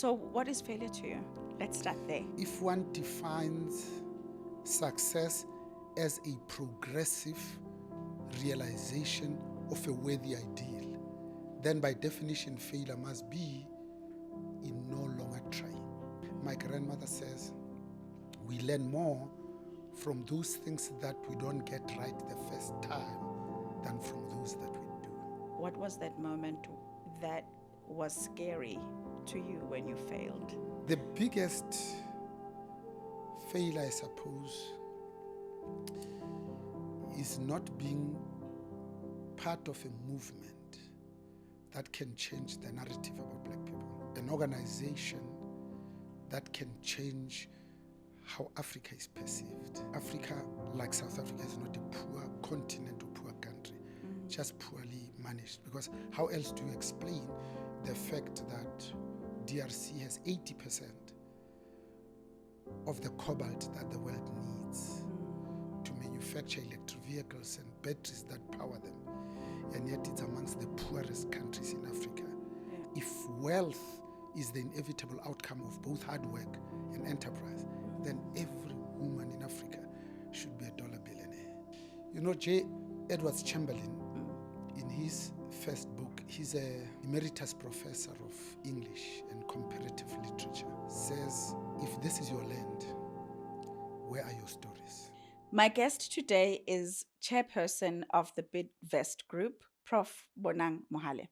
So what is failure to you? Let's start there. If one defines success as a progressive realization of a worthy ideal, then by definition failure must be in no longer trying. My grandmother says, we learn more from those things that we don't get right the first time than from those that we do. What was that moment that was scary to you when you failed? The biggest failure, I suppose, is not being part of a movement that can change the narrative about black people, an organization that can change how Africa is perceived. Africa, like South Africa, is not a poor continent or poor country, just poorly managed. Because how else do you explain the fact that DRC has 80% of the cobalt that the world needs to manufacture electric vehicles and batteries that power them, and yet it's amongst the poorest countries in Africa? If wealth is the inevitable outcome of both hard work and enterprise, then every woman in Africa should be a dollar billionaire. You know, J. Edwards Chamberlain, in his first book, he's a emeritus professor of English and comparative literature, says, if this is your land, where are your stories? My guest today is chairperson of the Bidvest Group, Prof. Bonang Mohale.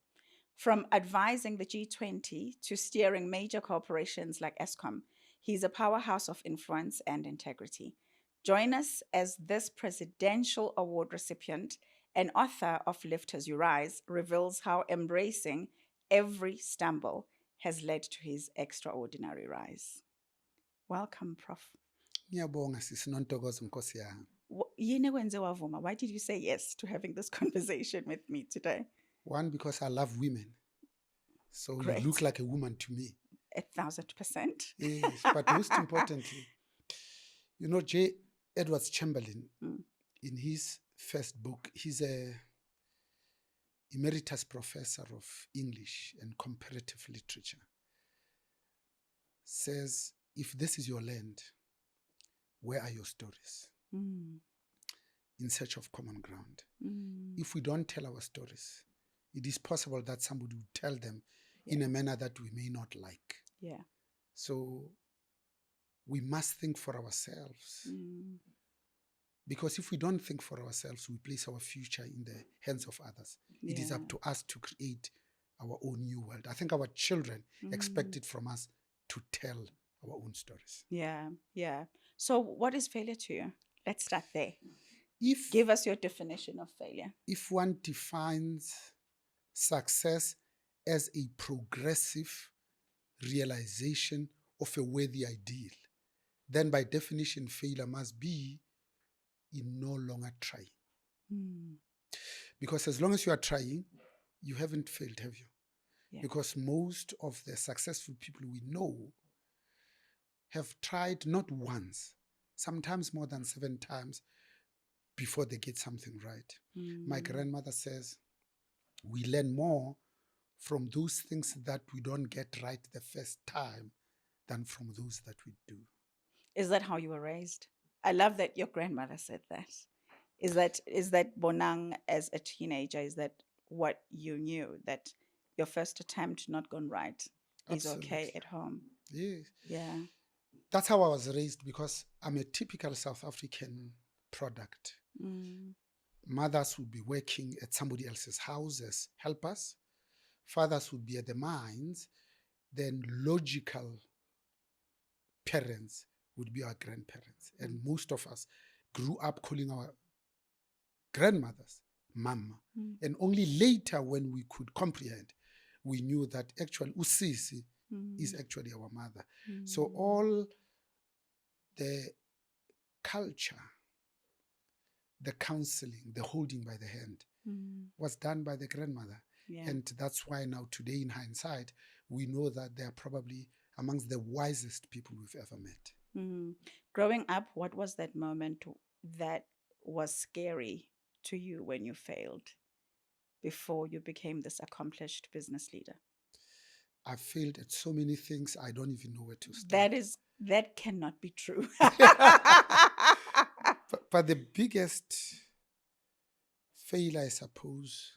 From advising the G20 to steering major corporations like Eskom, he's a powerhouse of influence and integrity. Join us as this presidential award recipient and author of Lift As You Rise reveals how embracing every stumble has led to his extraordinary rise. Welcome, Prof. Ngiyabonga sisi Nontokozo Nkosi yami. Yini wenze wavuma? Why did you say yes to having this conversation with me today? One, because I love women. So Great. You look like a woman to me. 1,000%. Yes, but most importantly, you know, J. Edwards Chamberlain, in his first book, he's a emeritus professor of English and comparative literature, says, if this is your land, where are your stories? In search of common ground. If we don't tell our stories, it is possible that somebody will tell them in a manner that we may not like. Yeah. So we must think for ourselves. Because if we don't think for ourselves, we place our future in the hands of others. It is up to us to create our own new world. I think our children expect it from us to tell our own stories. Yeah, yeah. So what is failure to you? Let's start there. If Give us your definition of failure. If one defines success as a progressive realization of a worthy ideal, then by definition failure must be in no longer trying. Because as long as you are trying, you haven't failed, have you? Yeah. Because most of the successful people we know have tried not once, sometimes more than 7 times before they get something right. My grandmother says, we learn more from those things that we don't get right the first time than from those that we do. Is that how you were raised? I love that your grandmother said that. Is that Bonang as a teenager? Is that what you knew, that your first attempt not gone right is okay at home? Yes. Yeah. That's how I was raised, because I'm a typical South African product. Mothers would be working at somebody else's house as helpers. Fathers would be at the mines. Then logical parents would be our grandparents. And most of us grew up calling our grandmothers mama. And only later, when we could comprehend, we knew that actually usisi is actually our mother. So all the culture, the counseling, the holding by the hand was done by the grandmother. Yeah. And that's why now today in hindsight, we know that they are probably amongst the wisest people we've ever met. Growing up, what was that moment that was scary to you when you failed before you became this accomplished business leader? I've failed at so many things, I don't even know where to start. That cannot be true. But the biggest failure, I suppose,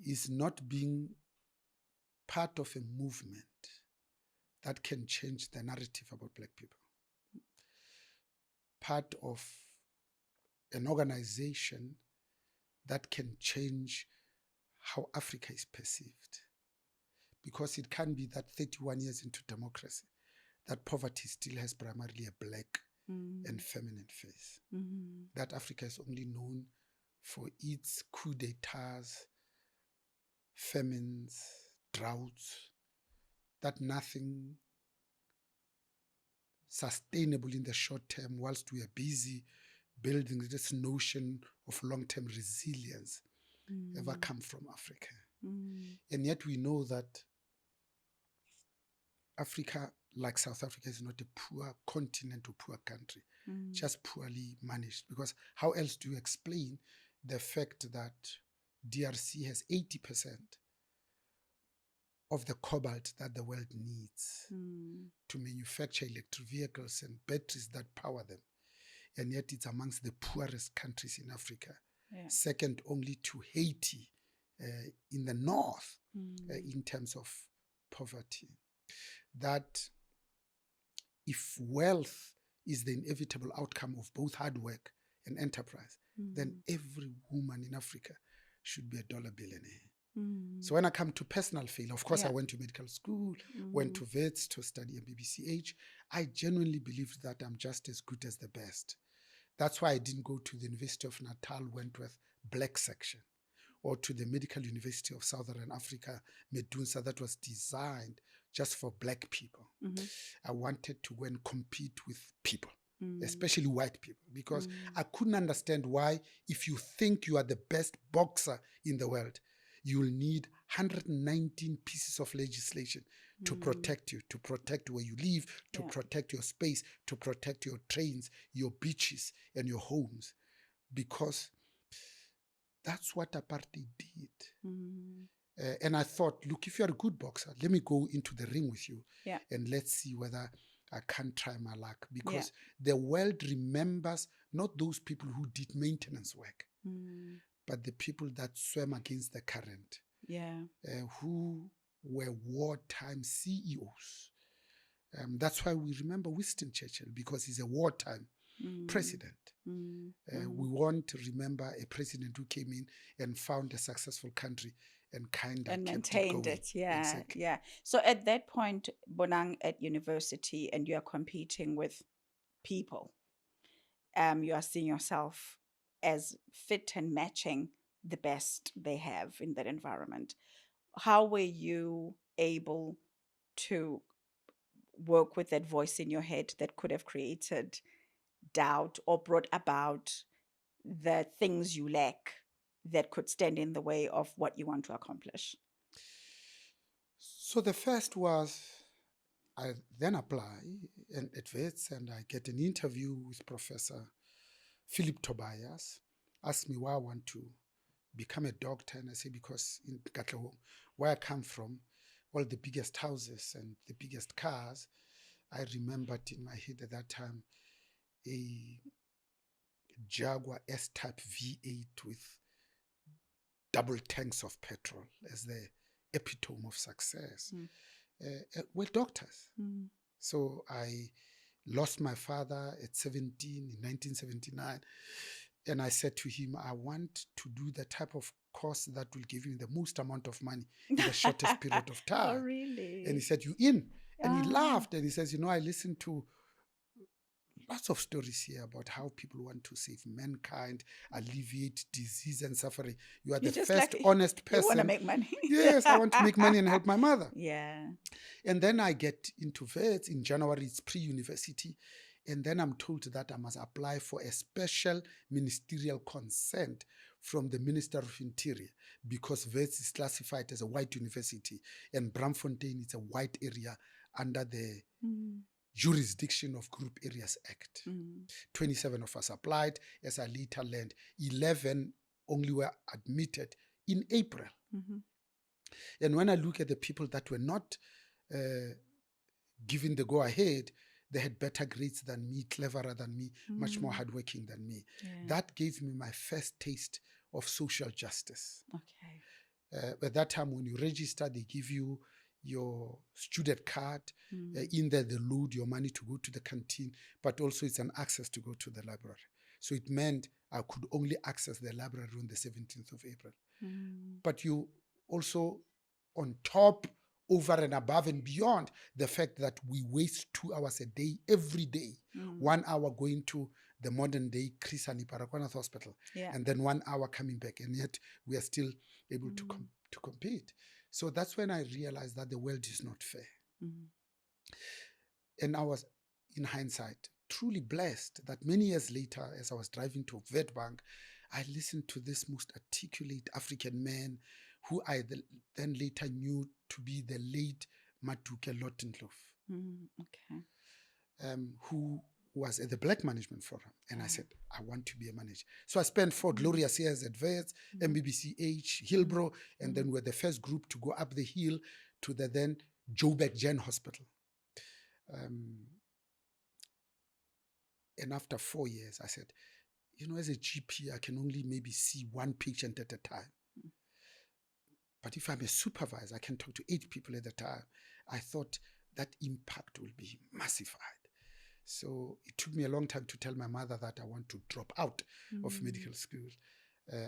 is not being part of a movement that can change the narrative about Black people. Part of an organization that can change how Africa is perceived. Because it can be that 31 years into democracy, that poverty still has primarily a black and feminine face. That Africa is only known for its coup d'etats, famines, droughts, that nothing sustainable in the short term, whilst we are busy building this notion of long-term resilience, ever come from Africa. And yet we know that Africa, like South Africa, is not a poor continent or poor country, just poorly managed. Because how else do you explain the fact that DRC has 80% of the cobalt that the world needs to manufacture electric vehicles and batteries that power them? And yet it's amongst the poorest countries in Africa, second only to Haiti in the north in terms of poverty. That if wealth is the inevitable outcome of both hard work and enterprise, then every woman in Africa should be a dollar billionaire. So when I come to personal failure, of course, I went to medical school, went to Wits to study MBBCH. I genuinely believed that I'm just as good as the best. That's why I didn't go to the University of Natal Wentworth Black section, or to the Medical University of Southern Africa, Medunsa, that was designed just for Black people. I wanted to go and compete with people, especially white people, because I couldn't understand why, if you think you are the best boxer in the world, you will need 119 pieces of legislation to protect you, to protect where you live, to protect your space, to protect your trains, your beaches, and your homes. Because that's what apartheid did. And I thought, look, if you're a good boxer, let me go into the ring with you and let's see whether I can try my luck. Because the world remembers not those people who did maintenance work, but the people that swam against the current, who were wartime CEOs. That's why we remember Winston Churchill, because he's a wartime president. We want to remember a president who came in and found a successful country and kind of maintained it. Exactly. So at that point, Bonang, at university, and you are competing with people, you are seeing yourself as fit and matching the best they have in that environment. How were you able to work with that voice in your head that could have created doubt or brought about the things you lack that could stand in the way of what you want to accomplish? So the first was, I then apply at Wits, and I get an interview with Professor Philip Tobias. Asked me why I want to become a doctor, and I say, because in Katlehong, where I come from, all the biggest houses and the biggest cars, I remembered in my head at that time a Jaguar S-type V8 with double tanks of petrol as the epitome of success. Were doctors. So I lost my father at 17 in 1979. And I said to him, I want to do the type of course that will give me the most amount of money in the shortest period of time. Oh, really? And he said, you in? And he laughed, and he says, I listened to lots of stories here about how people want to save mankind, alleviate disease and suffering. You are the first honest person. You want to make money. Yes, I want to make money and help my mother. And then I get into Wits in January. It's pre-university. And then I'm told that I must apply for a special ministerial consent from the Minister of Interior, because Wits is classified as a white university and Braamfontein is a white area under the jurisdiction of Group Areas Act. 27 of us applied. As I later learned, 11 only were admitted in April. And when I look at the people that were not given the go-ahead, they had better grades than me, cleverer than me, much more hardworking than me. Yeah. That gave me my first taste of social justice. Okay. At that time, when you register, they give you your student card. In there, they load your money to go to the canteen, but also it's an access to go to the library. So it meant I could only access the library on the 17th of April. But you also, on top, over and above and beyond the fact that we waste 2 hours a day, every day, 1 hour going to the modern day Chris Hani Baragwanath Hospital, and then 1 hour coming back, and yet we are still able to compete. So that's when I realized that the world is not fair. And I was, in hindsight, truly blessed that many years later, as I was driving to Witbank, I listened to this most articulate African man who I then later knew to be the late Matuke Lottenlof, who was at the Black Management Forum. And I said, I want to be a manager. So I spent 4 glorious years at Wits, MBBCH, Hillbrow, and then we were the first group to go up the hill to the then Joburg Gen Hospital. And after 4 years, I said, you know, as a GP, I can only maybe see 1 patient at a time. But if I'm a supervisor, I can talk to 8 people at a time. I thought that impact will be massified. So it took me a long time to tell my mother that I want to drop out of medical school.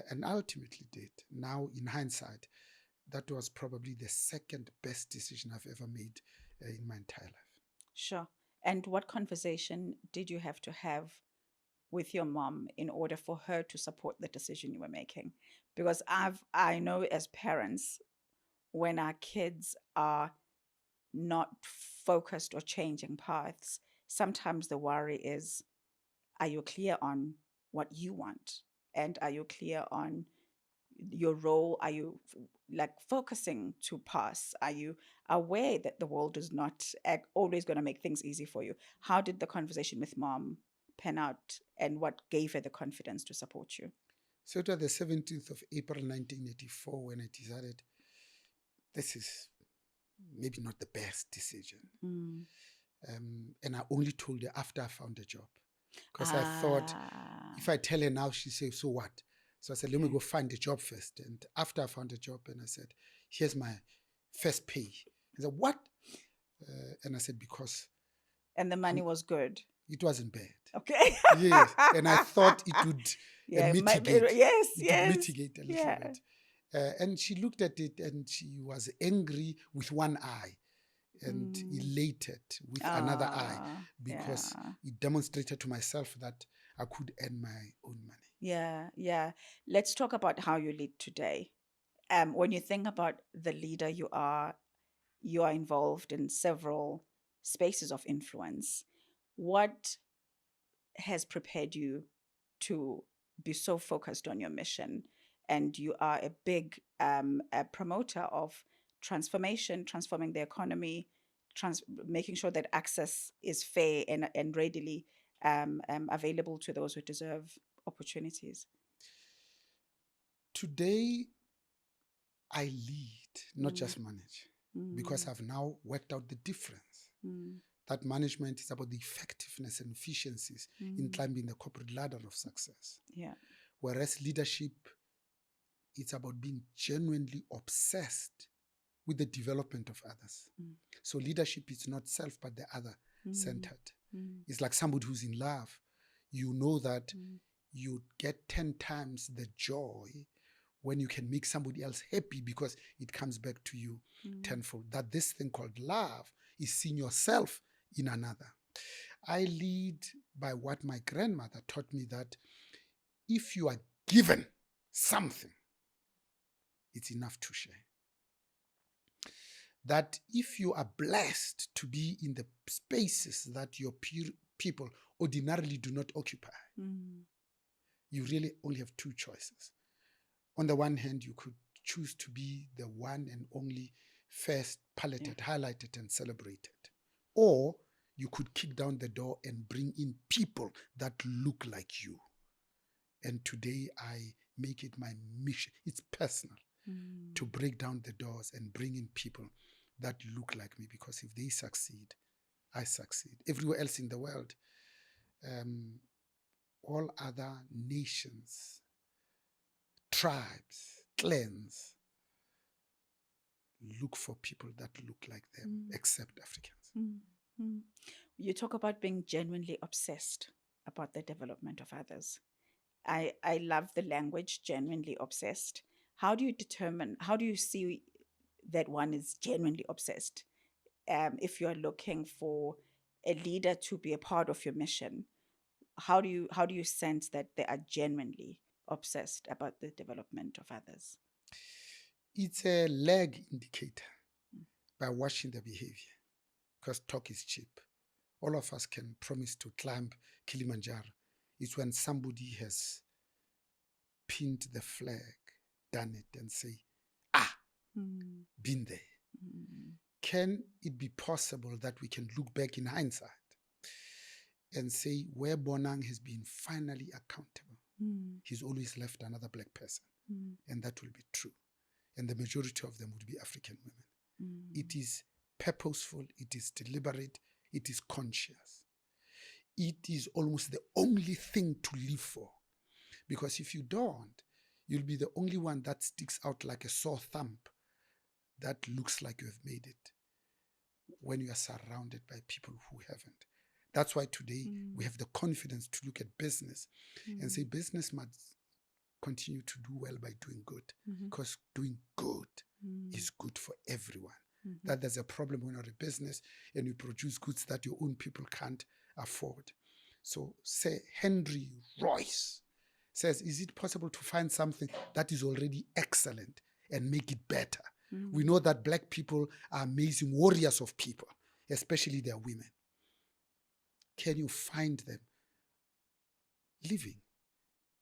And I ultimately did. Now, in hindsight, that was probably the second best decision I've ever made in my entire life. Sure. And what conversation did you have to have with your mom in order for her to support the decision you were making? Because I know as parents, when our kids are not focused or changing paths, sometimes the worry is, are you clear on what you want? And are you clear on your role? Are you like focusing to pass? Are you aware that the world is not always going to make things easy for you? How did the conversation with mom pan out, and what gave her the confidence to support you? So it was the 17th of April 1984 when I decided this is maybe not the best decision. And I only told her after I found a job. Because I thought, if I tell her now, she says, so what? So I said, let me go find a job first. And after I found a job, and I said, here's my first pay. He said, what? And I said, because... And the money was good? It wasn't bad. Okay. Yes. And I thought it would mitigate. Would mitigate a little bit. And she looked at it and she was angry with one eye and elated with another eye, because it demonstrated to myself that I could earn my own money. Yeah. Let's talk about how you lead today. When you think about the leader you are involved in several spaces of influence. What has prepared you to be so focused on your mission? And you are a big a promoter of transformation, transforming the economy, making sure that access is fair and readily available to those who deserve opportunities. Today, I lead, not just manage, because I've now worked out the difference. That management is about the effectiveness and efficiencies in climbing the corporate ladder of success. Whereas leadership, it's about being genuinely obsessed with the development of others. So leadership is not self, but the other-centered. It's like somebody who's in love. You know that you get 10 times the joy when you can make somebody else happy, because it comes back to you tenfold. That this thing called love is seeing yourself in another. I lead by what my grandmother taught me, that if you are given something, it's enough to share. That if you are blessed to be in the spaces that your people ordinarily do not occupy, you really only have 2 choices. On the one hand, you could choose to be the one and only first palleted, highlighted, and celebrated. Or you could kick down the door and bring in people that look like you. And today I make it my mission. It's personal. to break down the doors and bring in people that look like me, because if they succeed, I succeed. Everywhere else in the world, all other nations, tribes, clans look for people that look like them, except Africans. You talk about being genuinely obsessed about the development of others. I love the language, genuinely obsessed. How do you see that one is genuinely obsessed? If you're looking for a leader to be a part of your mission, how do you sense that they are genuinely obsessed about the development of others? It's a lag indicator by watching the behavior, because talk is cheap. All of us can promise to climb Kilimanjaro. It's when somebody has pinned the flag, done it, and say, been there. Can it be possible that we can look back in hindsight and say where Bonang has been finally accountable? He's always left another black person. And that will be true. And the majority of them would be African women. It is purposeful, it is deliberate, it is conscious. It is almost the only thing to live for. Because if you don't, you'll be the only one that sticks out like a sore thumb that looks like you have made it when you are surrounded by people who haven't. That's why today we have the confidence to look at business and say business must continue to do well by doing good, because doing good is good for everyone. That there's a problem when you're a business and you produce goods that your own people can't afford. So say Henry Royce says, is it possible to find something that is already excellent and make it better? We know that black people are amazing warriors of people, especially their women. Can you find them living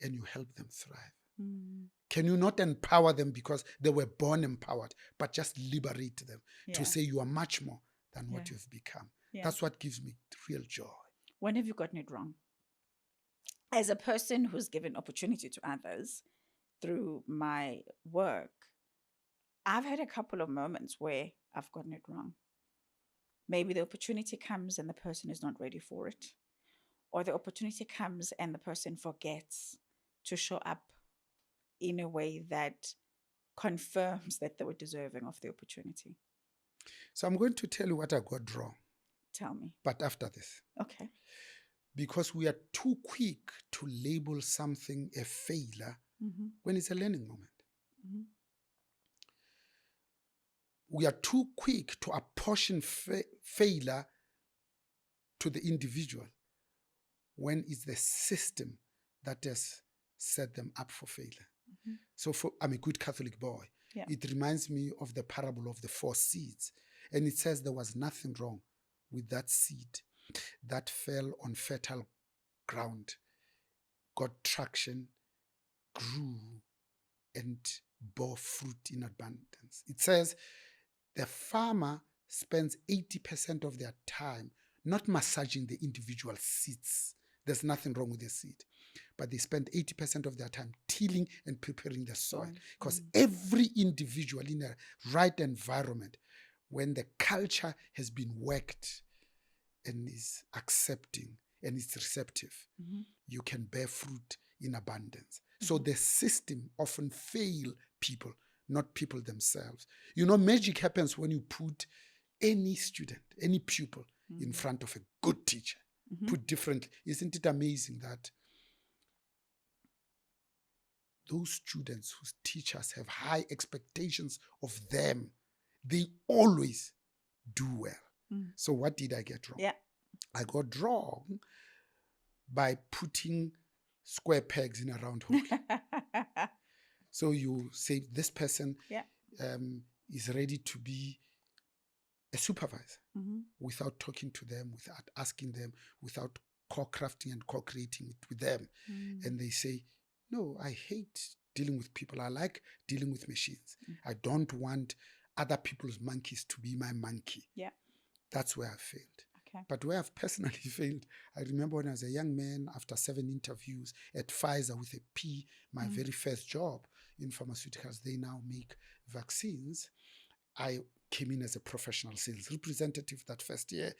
and you help them thrive? Can you not empower them because they were born empowered, but just liberate them to say you are much more than what you've become? That's what gives me real joy. When have you gotten it wrong? As a person who's given opportunity to others through my work, I've had a couple of moments where I've gotten it wrong. Maybe the opportunity comes and the person is not ready for it. Or the opportunity comes and the person forgets to show up in a way that confirms that they were deserving of the opportunity. So I'm going to tell you what I got wrong. Tell me. But after this. Okay. Because we are too quick to label something a failure when it's a learning moment. We are too quick to apportion failure to the individual when it's the system that has set them up for failure. So I'm a good Catholic boy. It reminds me of the parable of the 4 seeds. And it says there was nothing wrong with that seed that fell on fertile ground, got traction, grew, and bore fruit in abundance. It says the farmer spends 80% of their time not massaging the individual seeds. There's nothing wrong with the seed. But they spend 80% of their time tilling and preparing the soil. Because every individual in a right environment, when the culture has been worked and is accepting and is receptive, you can bear fruit in abundance. So the system often fail people, not people themselves. You know, magic happens when you put any student, any pupil in front of a good teacher. Put differently, isn't it amazing that those students whose teachers have high expectations of them, they always do well. So what did I get wrong? I got wrong by putting square pegs in a round hole. So you say this person is ready to be a supervisor without talking to them, without asking them, without co-crafting and co-creating it with them. And they say, no, I hate dealing with people. I like dealing with machines. I don't want other people's monkeys to be my monkey. That's where I failed. But where I've personally failed, I remember when I was a young man, after 7 interviews at Pfizer with a P, my very first job, in pharmaceuticals. They now make vaccines. I came in as a professional sales representative that first year,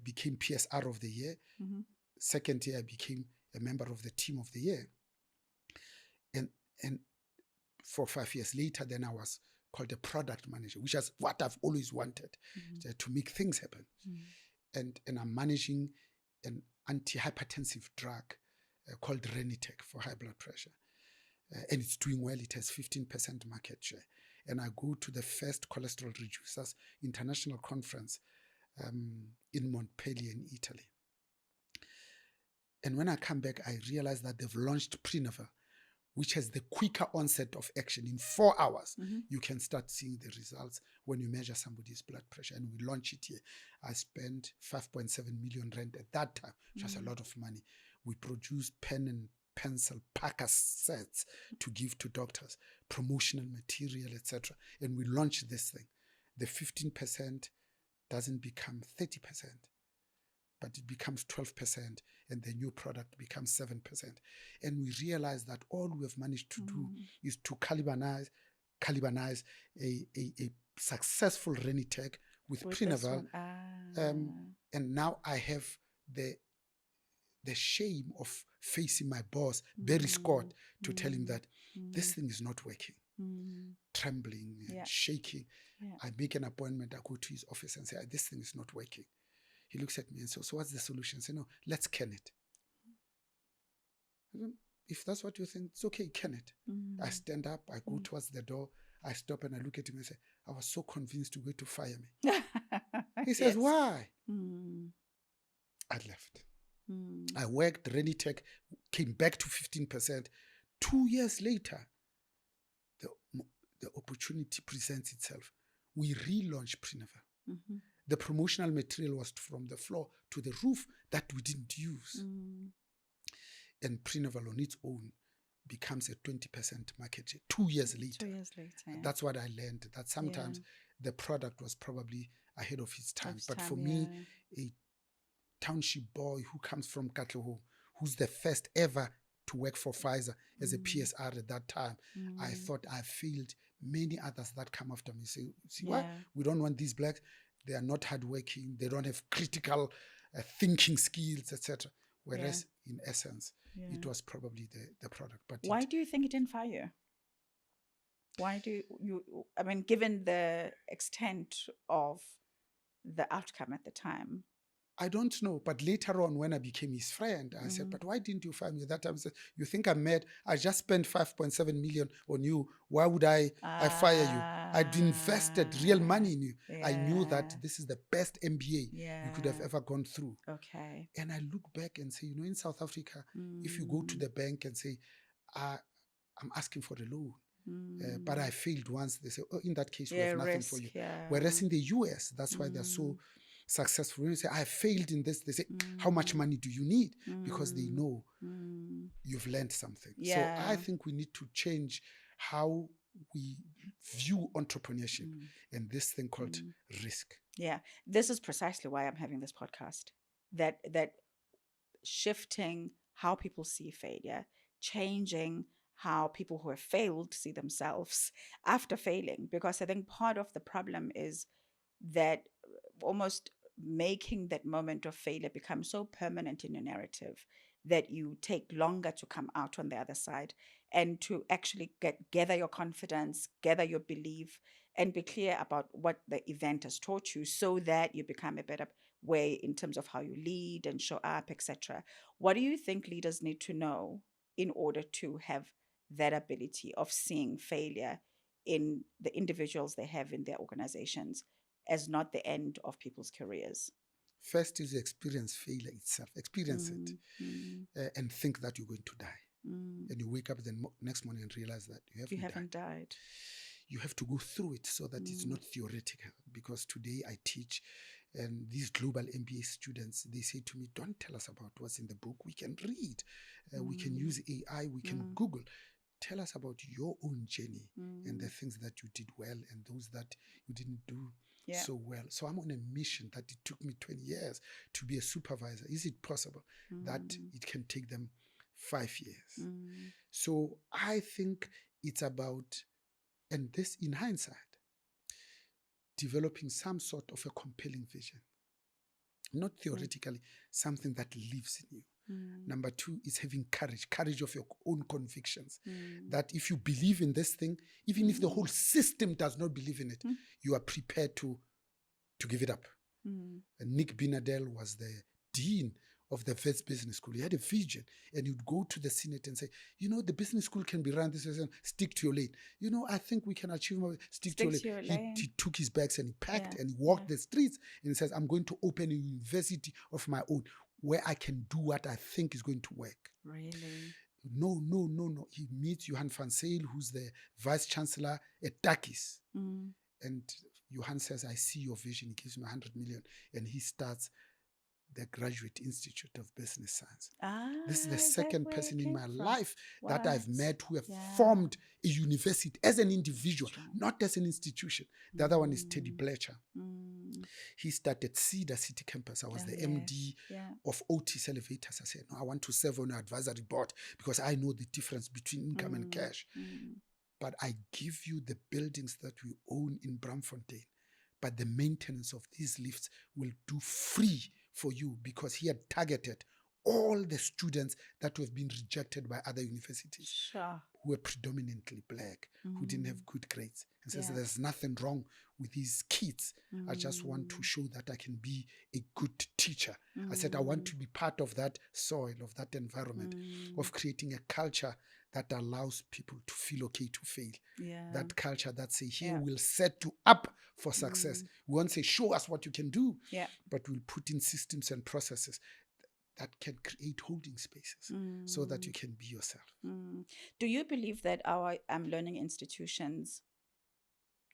became PSR of the year. Second year, I became a member of the team of the year. And 4 or 5 years later, then I was called a product manager, which is what I've always wanted, to make things happen. And I'm managing an antihypertensive drug called Renitec for high blood pressure. And it's doing well. It has 15% market share. And I go to the first cholesterol reducers international conference in Montpellier in Italy. And when I come back, I realize that they've launched Prenaval, which has the quicker onset of action. In 4 hours, you can start seeing the results when you measure somebody's blood pressure. And we launch it here. I spent 5.7 million rand at that time, which was a lot of money. We produce pen and pencil packer sets to give to doctors, promotional material, etc. And we launch this thing. The 15% doesn't become 30%, but it becomes 12%, and the new product becomes 7%. And we realize that all we have managed to do is to cannibalize a successful Renitec with Prenaval. And now I have the shame of facing my boss, Barry Scott, to tell him that this thing is not working. Trembling, shaking. I make an appointment, I go to his office and say, this thing is not working. He looks at me and says, so what's the solution? I say, no, let's can it. If that's what you think, it's okay, can it. I stand up, I go towards the door, I stop and I look at him and say, I was so convinced you were going to fire me. He says, why? I left. I worked, Renitec came back to 15%. 2 years later, the opportunity presents itself. We relaunched Prenaval. The promotional material was from the floor to the roof that we didn't use. And Prenaval on its own becomes a 20% market share 2 years later. 2 years later. Yeah. That's what I learned, that sometimes the product was probably ahead of its time. But for me, a township boy who comes from Katleho, who's the first ever to work for Pfizer as a PSR at that time, I thought I failed many others that come after me. Say, see what? We don't want these blacks. They are not hardworking. They don't have critical thinking skills, etc. Whereas in essence, it was probably the product. But why do you think it didn't fire you? Why do you, I mean, given the extent of the outcome at the time? I don't know, but later on when I became his friend, I said, but why didn't you fire me? At that time, I said, you think I'm mad? I just spent 5.7 million on you. Why would I fire you? I'd invested real money in you. I knew that this is the best MBA you could have ever gone through. Okay. And I look back and say, in South Africa, if you go to the bank and say, I'm asking for a loan, but I failed once, they say, oh, in that case, we have nothing for you. Whereas in the US, that's why they're so successful. When you say, I failed in this, they say, how much money do you need? Because they know you've learned something. So I think we need to change how we view entrepreneurship and this thing called risk. Yeah, this is precisely why I'm having this podcast. That shifting how people see failure, changing how people who have failed see themselves after failing. Because I think part of the problem is that almost making that moment of failure become so permanent in your narrative that you take longer to come out on the other side and to actually gather your confidence, gather your belief, and be clear about what the event has taught you so that you become a better way in terms of how you lead and show up, etc. What do you think leaders need to know in order to have that ability of seeing failure in the individuals they have in their organizations as not the end of people's careers? First is experience failure itself. Experience it and think that you're going to die. And you wake up the next morning and realize that you haven't died. You have to go through it so that it's not theoretical. Because today I teach, and these global MBA students, they say to me, don't tell us about what's in the book. We can read. We can use AI. We can Google. Tell us about your own journey and the things that you did well and those that you didn't do so well. So I'm on a mission that it took me 20 years to be a supervisor. Is it possible that it can take them 5 years? So I think it's about, and this in hindsight, developing some sort of a compelling vision. Not theoretically, something that lives in you. Number two is having courage of your own convictions. That if you believe in this thing, even if the whole system does not believe in it, you are prepared to give it up. And Nick Binadel was the dean of the Wits Business School. He had a vision, and he'd go to the Senate and say, the business school can be run this way, stick to your lane. I think we can achieve more, stick to your lane. He took his bags and he packed and he walked the streets and he says, I'm going to open a university of my own where I can do what I think is going to work. Really? No. He meets Johan van Zyl, who's the vice chancellor at Takis. And Johan says, I see your vision. He gives me 100 million. And he starts the Graduate Institute of Business Science. This is the second person in my life that I've met who have formed a university as an individual, not as an institution. The other one is Teddy Blecher. He started Cedar City Campus. I was the MD of Otis Elevators. I said, no, I want to serve on an advisory board because I know the difference between income and cash. But I give you the buildings that we own in Braamfontein. But the maintenance of these lifts will do free for you, because he had targeted all the students that have been rejected by other universities, who were predominantly black, who didn't have good grades. And says, there's nothing wrong with these kids. I just want to show that I can be a good teacher. I said, I want to be part of that soil, of that environment, of creating a culture that allows people to feel okay to fail. That culture that say, here we'll set you up for success. We won't say, show us what you can do, but we'll put in systems and processes that can create holding spaces so that you can be yourself. Do you believe that our learning institutions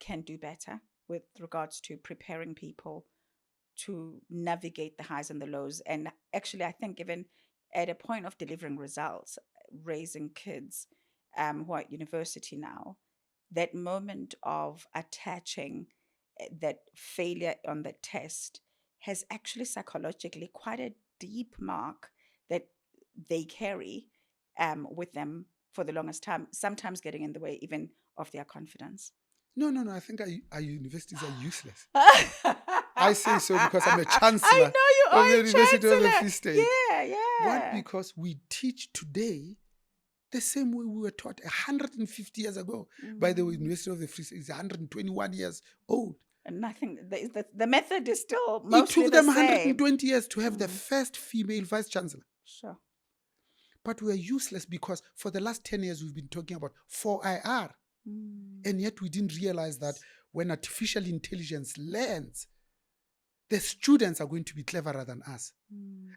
can do better with regards to preparing people to navigate the highs and the lows? And actually, I think even at a point of delivering results, raising kids who are at university now, that moment of attaching that failure on the test has actually psychologically quite a deep mark that they carry with them for the longest time, sometimes getting in the way even of their confidence. No. I think our universities are useless. I say so because I'm a chancellor. I know you are of the University chancellor. of the Free State. Yeah. What? Because we teach today the same way we were taught 150 years ago. By the way, University of the Free State is 121 years old. And nothing. The method is still mostly the same. It took them 120 years to have the first female vice chancellor. Sure. But we are useless because for the last 10 years we've been talking about 4IR. And yet we didn't realize that when artificial intelligence learns, the students are going to be cleverer than us.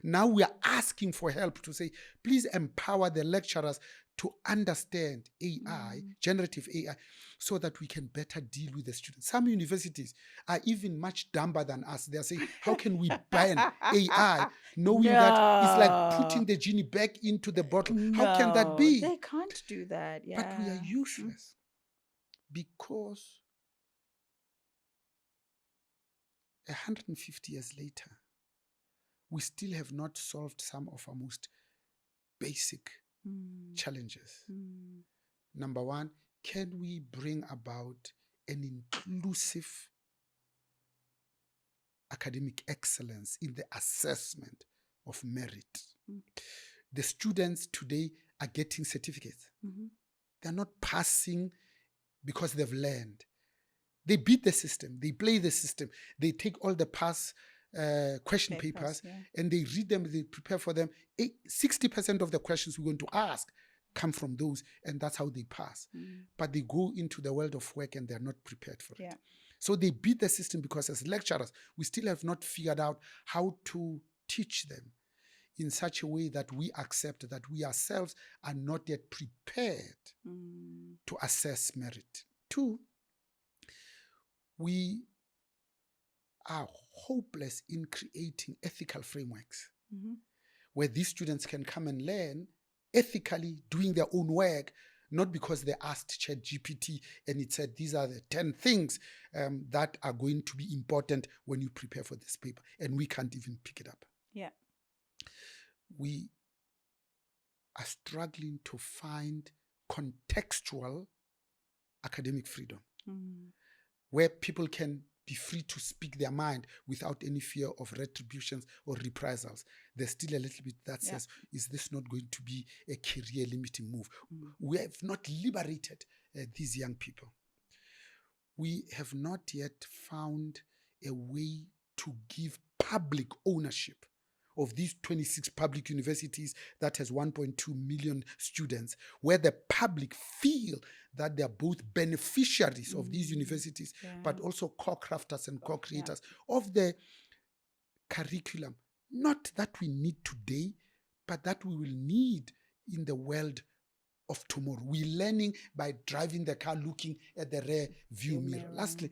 Now we are asking for help to say, please empower the lecturers to understand AI, generative AI, so that we can better deal with the students. Some universities are even much dumber than us. They are saying, how can we ban AI, knowing that it's like putting the genie back into the bottle? How can that be? They can't do that. Yeah. But we are useless because 150 years later, we still have not solved some of our most basic challenges. Number one, can we bring about an inclusive academic excellence in the assessment of merit? The students today are getting certificates. They're not passing because they've learned. They beat the system. They play the system. They take all the past question papers and they read them. They prepare for them. 60% of the questions we're going to ask come from those, and that's how they pass. But they go into the world of work and they're not prepared for it. So they beat the system because as lecturers, we still have not figured out how to teach them in such a way that we accept that we ourselves are not yet prepared to assess merit. Two, we are hopeless in creating ethical frameworks where these students can come and learn ethically, doing their own work, not because they asked ChatGPT and it said these are the 10 things that are going to be important when you prepare for this paper, and we can't even pick it up. We are struggling to find contextual academic freedom, where people can be free to speak their mind without any fear of retributions or reprisals. There's still a little bit that says, is this not going to be a career limiting move? We have not liberated these young people. We have not yet found a way to give public ownership of these 26 public universities that has 1.2 million students, where the public feel that they are both beneficiaries of these universities, but also co-crafters and co-creators of the curriculum, not that we need today, but that we will need in the world of tomorrow. We're learning by driving the car, looking at the rear view mirror. Lastly,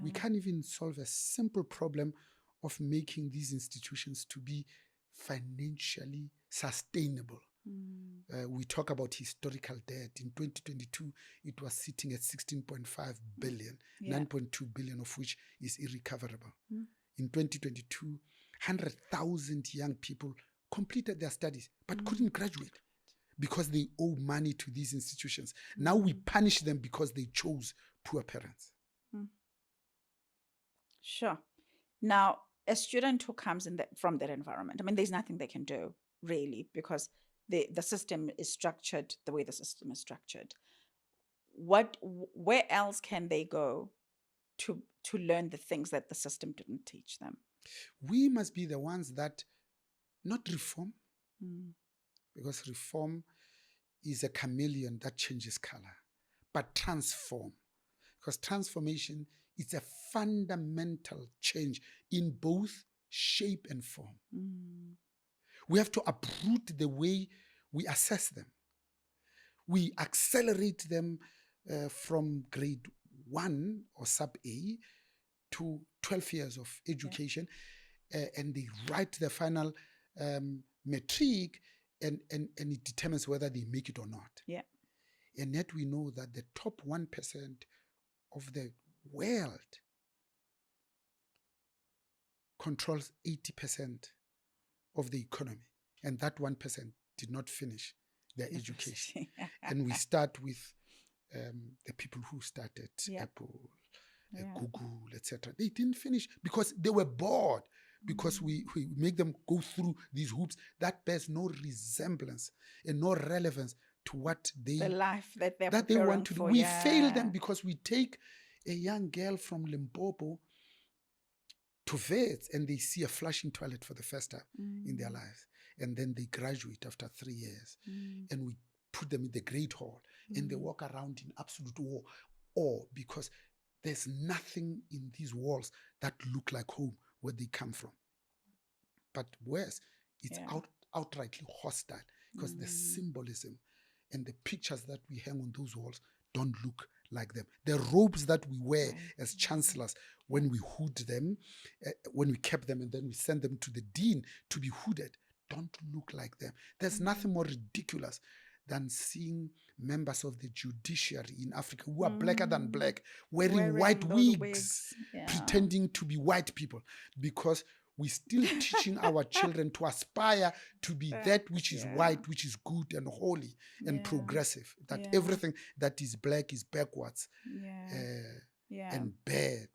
we can't even solve a simple problem of making these institutions to be financially sustainable. We talk about historical debt. In 2022, it was sitting at 16.5 billion, 9.2 billion of which is irrecoverable. In 2022, 100,000 young people completed their studies but couldn't graduate because they owe money to these institutions. Now we punish them because they chose poor parents. Sure. Now, a student who comes from that environment, I mean, there's nothing they can do, really, because the system is structured the way the system is structured. Where else can they go to learn the things that the system didn't teach them? We must be the ones that not reform, because reform is a chameleon that changes color, but transform, because transformation is a fundamental change in both shape and form. We have to uproot the way we assess them. We accelerate them from grade 1 or sub A to 12 years of education, and they write the final matric, and it determines whether they make it or not. And yet we know that the top 1% of the world controls 80% of the economy, and that 1% did not finish their education. And we start with the people who started Apple, Google, etc. They didn't finish because they were bored, because we make them go through these hoops that bears no resemblance and no relevance to what the life that they want to do. We fail them because we take a young girl from Limpopo to Wits and they see a flushing toilet for the first time in their lives, and then they graduate after 3 years, and we put them in the Great Hall, and they walk around in absolute awe because there's nothing in these walls that look like home where they come from. But worse, it's outrightly hostile, because the symbolism and the pictures that we hang on those walls don't look like them. The robes that we wear as chancellors, when we hood them, when we kept them and then we send them to the dean to be hooded, don't look like them. There's nothing more ridiculous than seeing members of the judiciary in Africa who are blacker than black, wearing white wigs. Pretending to be white people, because we're still teaching our children to aspire to be that which is white, which is good and holy and progressive, that everything that is black is backwards and bad.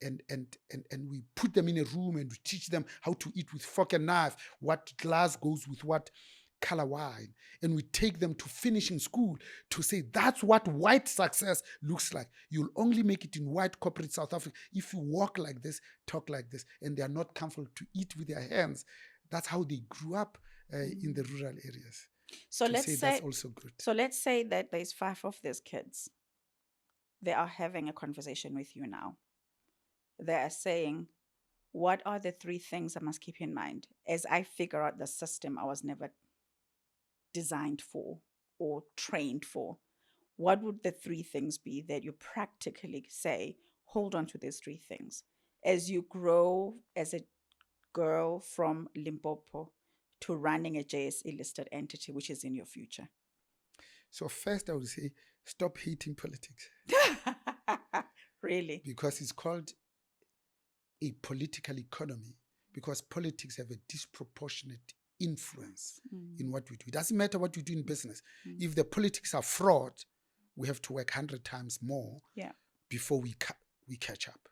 And we put them in a room and we teach them how to eat with fork and knife, what glass goes with what color wine, and we take them to finishing school to say that's what white success looks like. You'll only make it in white corporate South Africa if you walk like this, talk like this, and they are not comfortable to eat with their hands. That's how they grew up in the rural areas. So let's say that's also good. So let's say that there's 5 of these kids. They are having a conversation with you now. They are saying, what are the 3 things I must keep in mind as I figure out the system I was never designed for or trained for? What would the 3 things be that you practically say, hold on to these 3 things as you grow as a girl from Limpopo to running a JSE listed entity, which is in your future? So first I would say, stop hating politics. Really? Because it's called a political economy, because politics have a disproportionate influence in what we do. It doesn't matter what you do in business. If the politics are fraud, we have to work 100 times more Yeah. before we catch up.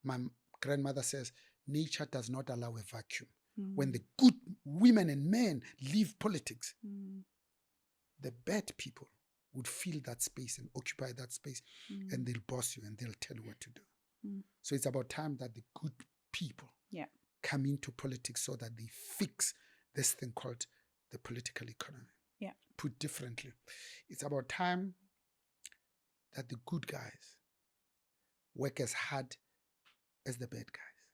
My grandmother says, nature does not allow a vacuum. When the good women and men leave politics, the bad people would fill that space and occupy that space, and they'll boss you and they'll tell you what to do. So it's about time that the good people come into politics so that they fix this thing called the political economy. Yeah. Put differently, it's about time that the good guys work as hard as the bad guys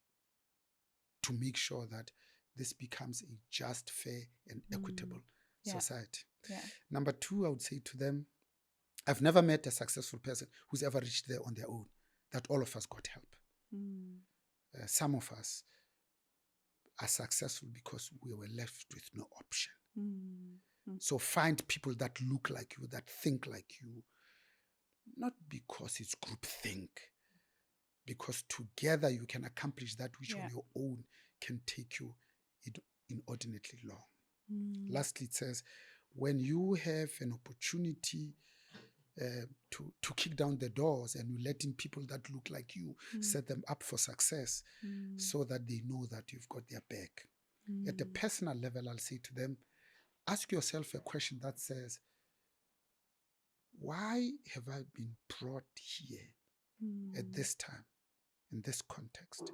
to make sure that this becomes a just, fair, and equitable society. Yeah. Number two, I would say to them, I've never met a successful person who's ever reached there on their own, that all of us got help. Some of us are successful because we were left with no option. So find people that look like you, that think like you, not because it's groupthink, because together you can accomplish that which on your own can take you inordinately long. Lastly, it says, when you have an opportunity to kick down the doors and you let in people that look like you, set them up for success so that they know that you've got their back. At a personal level, I'll say to them, ask yourself a question that says, why have I been brought here at this time, in this context,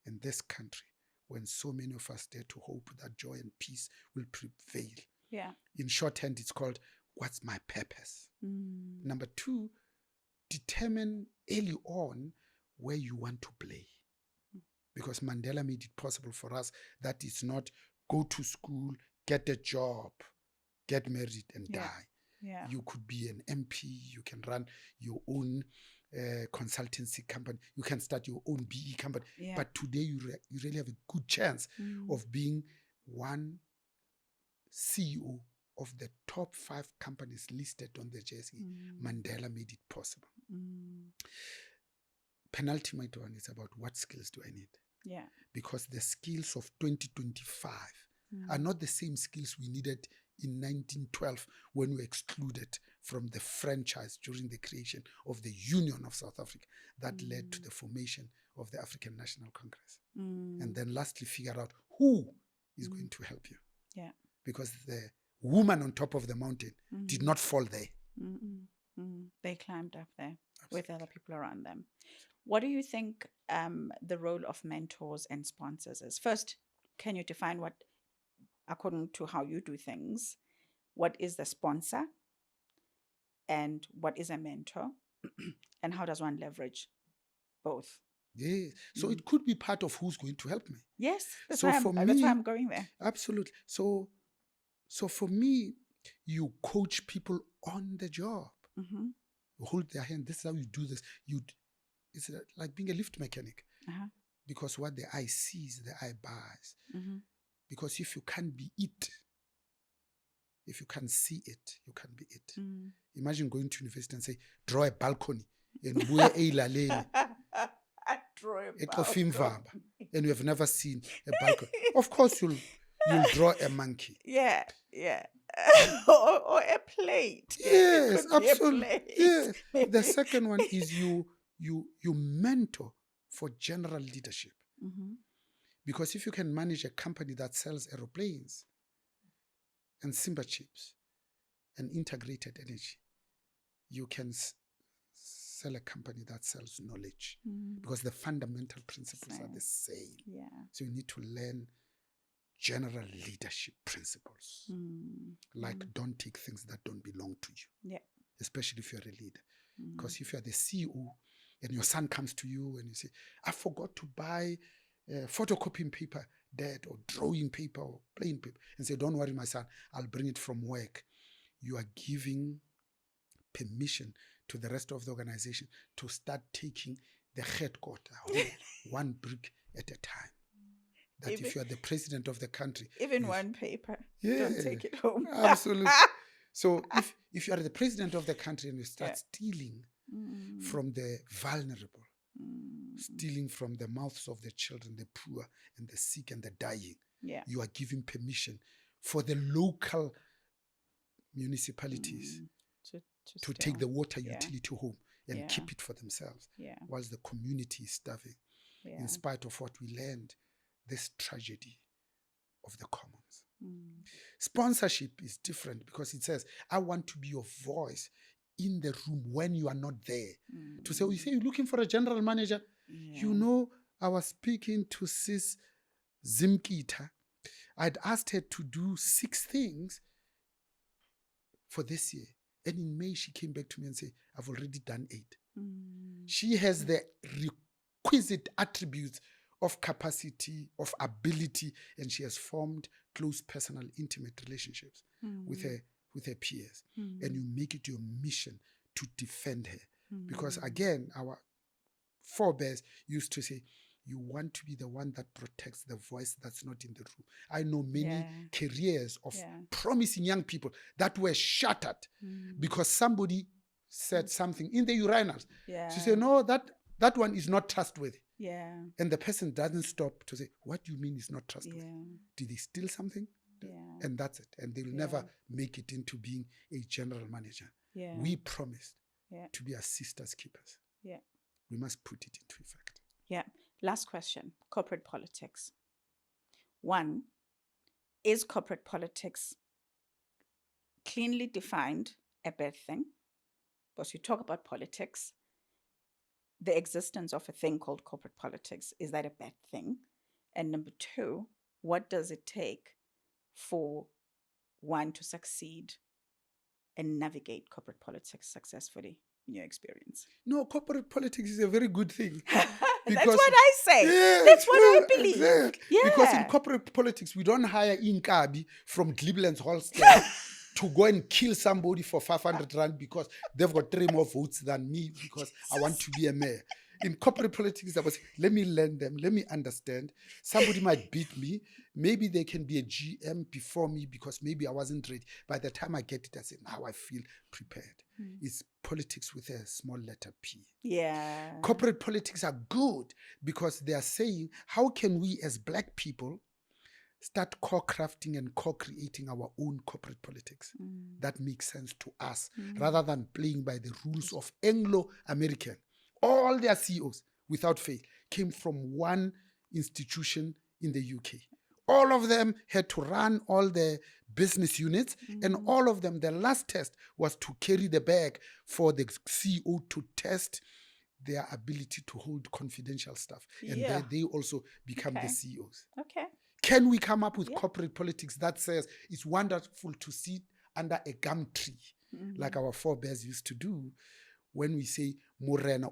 in this country, when so many of us dare to hope that joy and peace will prevail? Yeah. In shorthand, it's called, what's my purpose? Number two, determine early on where you want to play. Because Mandela made it possible for us that it's not go to school, get a job, get married and die. Yeah. You could be an MP, you can run your own consultancy company, you can start your own BE company. Yeah. But today you really have a good chance of being one CEO of the top 5 companies listed on the JSE. Mandela made it possible. Penultimate one is about what skills do I need? Yeah. Because the skills of 2025 are not the same skills we needed in 1912 when we were excluded from the franchise during the creation of the Union of South Africa that led to the formation of the African National Congress. And then lastly, figure out who is going to help you. Yeah. Because the woman on top of the mountain did not fall there. They climbed up there with other people around them. What do you think the role of mentors and sponsors is? First, can you define what, according to how you do things, what is the sponsor and what is a mentor, and how does one leverage both? Yeah. So it could be part of who's going to help me. Yes, that's So why for that's why me- I'm going there. Absolutely. So for me, you coach people on the job. You hold their hand. This is how you do this. It's like being a lift mechanic. Because what the eye sees, the eye buys. Because if you can't be it, if you can't see it, you can't be it. Imagine going to university and say, draw a balcony. And and you have never seen a balcony. Of course, you'll draw a monkey. Yeah. or a plate. Yes, It could be a absolutely. plate. Yes. The second one is you mentor for general leadership. Because if you can manage a company that sells aeroplanes and Simba chips and integrated energy, you can sell a company that sells knowledge, because the fundamental principles are the same. Yeah. So you need to learn general leadership principles, like don't take things that don't belong to you. Yeah. Especially if you're a leader. Because if you're the CEO and your son comes to you and you say, I forgot to buy photocopying paper, Dad, or drawing paper or plain paper, and say, don't worry, my son, I'll bring it from work. You are giving permission to the rest of the organization to start taking the headquarters, one brick at a time. That even, if you are the president of the country, even one paper, don't take it home. Absolutely. So if you are the president of the country and you start stealing from the vulnerable, stealing from the mouths of the children, the poor and the sick and the dying, you are giving permission for the local municipalities to take the water utility home and keep it for themselves, whilst the community is starving. In spite of what we learned, this tragedy of the commons. Sponsorship is different because it says, I want to be your voice in the room when you are not there. To say, you say you're looking for a general manager. You know, I was speaking to Sis Zimkita. I'd asked her to do 6 things for this year. And in May, she came back to me and said, I've already done 8. She has the requisite attributes of capacity, of ability, and she has formed close personal, intimate relationships with her peers. And you make it your mission to defend her. Because again, our forebears used to say, you want to be the one that protects the voice that's not in the room. I know many careers of promising young people that were shattered because somebody said something in the urinals. She said, no, that one is not trustworthy. And the person doesn't stop to say, what do you mean is not trustworthy? Did they steal something? And that's it. And they'll never make it into being a general manager. We promised to be our sisters' keepers. We must put it into effect. Last question, corporate politics. 1, is corporate politics cleanly defined a bad thing? Because you talk about politics, the existence of a thing called corporate politics, is that a bad thing? And number 2, what does it take for one to succeed and navigate corporate politics successfully in your experience? No, corporate politics is a very good thing. That's what I say. That's what I believe. Because in corporate politics, we don't hire Inkabi from Cleveland's Holster to go and kill somebody for 500 rand because they've got 3 more votes than me because I want to be a mayor. In corporate politics, I was, let me learn them, let me understand. Somebody might beat me. Maybe they can be a GM before me because maybe I wasn't ready. By the time I get it, I say, now I feel prepared. It's politics with a small letter P. Corporate politics are good because they are saying, how can we as Black people start co-crafting and co-creating our own corporate politics that makes sense to us rather than playing by the rules of Anglo-American. All their CEOs, without fail, came from one institution in the UK. All of them had to run all the business units, and all of them, the last test was to carry the bag for the CEO to test their ability to hold confidential stuff. And then they also become the CEOs. Can we come up with corporate politics that says it's wonderful to sit under a gum tree, like our forebears used to do, when we say, Morena,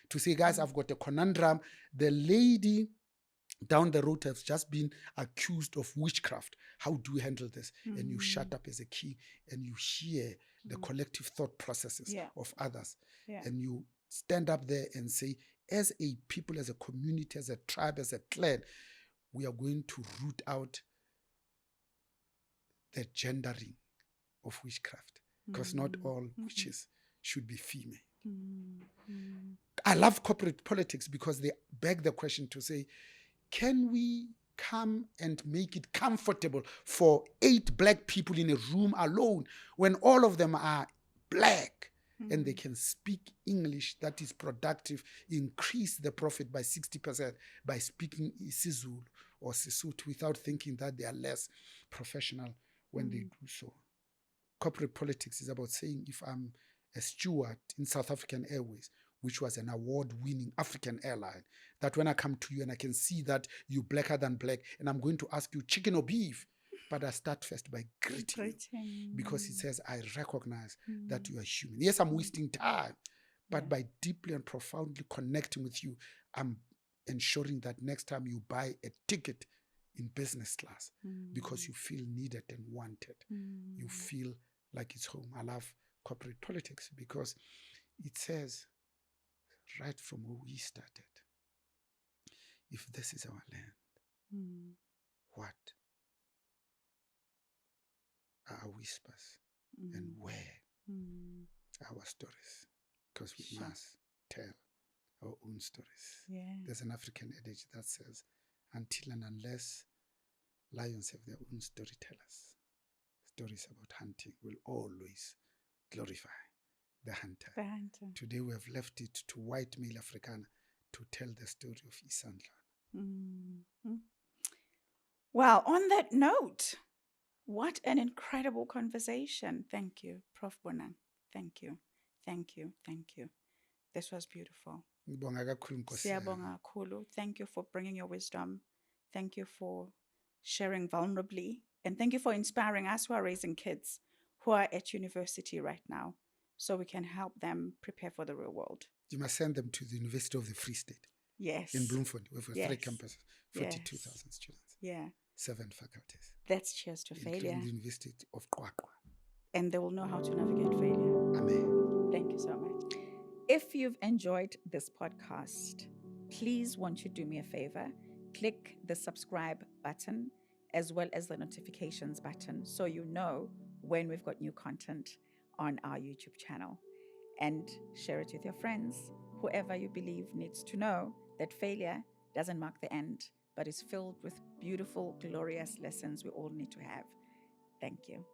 to say, guys, I've got a conundrum. The lady down the road has just been accused of witchcraft. How do we handle this? And you shut up as a king and you hear the collective thought processes of others. And you stand up there and say, as a people, as a community, as a tribe, as a clan, we are going to root out the gendering of witchcraft. Because not all witches should be female. I love corporate politics because they beg the question to say, can we come and make it comfortable for 8 Black people in a room alone when all of them are Black and they can speak English that is productive, increase the profit by 60% by speaking isiZulu or Sesotho without thinking that they are less professional when they do so. Corporate politics is about saying, if I'm a steward in South African Airways, which was an award-winning African airline, that when I come to you and I can see that you're blacker than Black, and I'm going to ask you chicken or beef, but I start first by greeting you, because it says I recognize that you are human. Yes, I'm wasting time, but by deeply and profoundly connecting with you, I'm ensuring that next time you buy a ticket in business class because you feel needed and wanted. You feel like it's home. I love corporate politics because it says right from where we started, if this is our land, what are our whispers and where are our stories? Because we must tell our own stories. There's an African adage that says, until and unless lions have their own storytellers, stories about hunting will always glorify the hunter. The hunter. Today we have left it to white male Afrikaner to tell the story of Isandla. Mm-hmm. Well, on that note, what an incredible conversation. Thank you, Prof. Bonang. Thank you. Thank you. Thank you. This was beautiful. Siyabonga kakhulu. Thank you for bringing your wisdom. Thank you for sharing vulnerably. And thank you for inspiring us who are raising kids who are at university right now so we can help them prepare for the real world. You must send them to the University of the Free State. Yes. In Bloemfontein, with 3 campuses, 42,000 students. Yeah. 7 faculties. That's cheers to failure. Including the University of Qwaqwa. And they will know how to navigate failure. Amen. Thank you so much. If you've enjoyed this podcast, please won't you do me a favor? Click the subscribe button as well as the notifications button so you know when we've got new content on our YouTube channel. And share it with your friends, whoever you believe needs to know that failure doesn't mark the end, but is filled with beautiful, glorious lessons we all need to have. Thank you.